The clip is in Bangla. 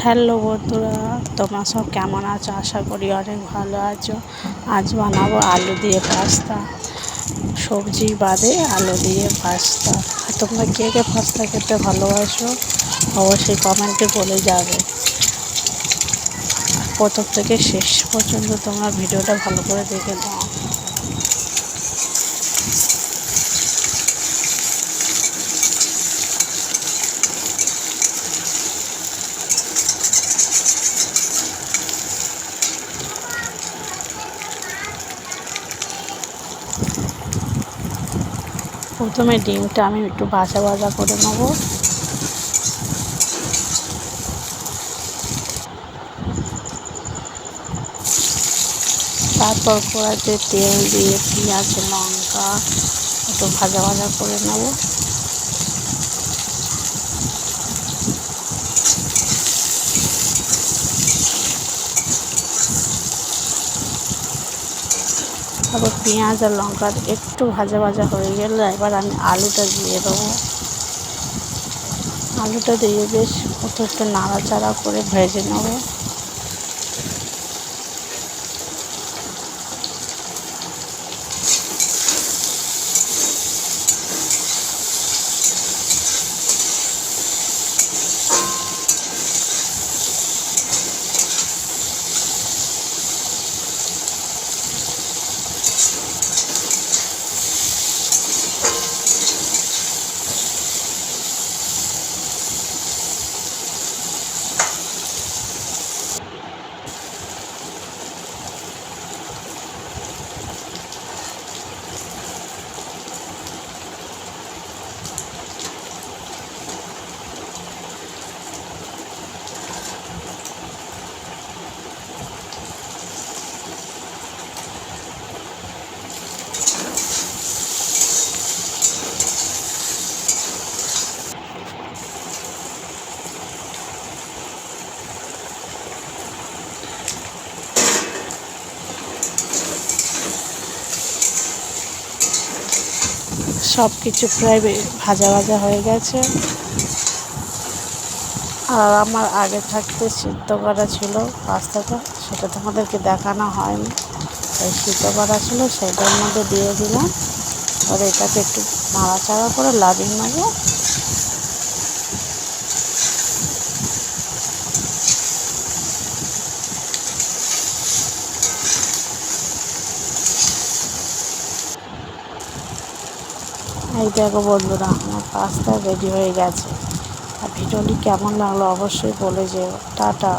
হ্যালো বন্ধুরা, তোমরা সব কেমন আছো? আশা করি অনেক ভালো আছো। আজ বানাবো আলু দিয়ে পাস্তা, সবজি বাদে আলু দিয়ে পাস্তা। আর তোমরা কে কে পাস্তা খেতে ভালোবাসো অবশ্যই কমেন্টে বলে যাবে। প্রথম থেকে শেষ পর্যন্ত তোমরা ভিডিওটা ভালো করে দেখে নাও। প্রথমে ডিমটা আমি একটু ভাজা ভাজা করে নেবো। তারপর কড়াইতে তেল দিয়ে পেঁয়াজ লঙ্কা একটু ভাজা ভাজা করে নেব। তারপর পেঁয়াজ আর লঙ্কা একটু ভাজা ভাজা হয়ে গেলে এবার আমি আলুটা দিয়ে দেবো। আলুটা দিয়ে বেশ একটু নাড়াচাড়া করে ভেজে নেব। সব কিছু প্রায় ভাজা ভাজা হয়ে গেছে। আর আমার আগে থাকতে সিদ্ধ করা ছিল পাস্তাটা, সেটা তোমাদেরকে দেখানো হয়নি। তাই সিদ্ধ করা ছিল সেটার মধ্যে দিয়ে দিলাম। আর এটাকে একটু নাড়াচাড়া করে লাবিয়ে নেব। এই দেখো বন্ধুরা, আমার পাস্তা রেডি হয়ে গেছে। আর ভিডিওটি কেমন লাগলো অবশ্যই বলে যেও। টাটা।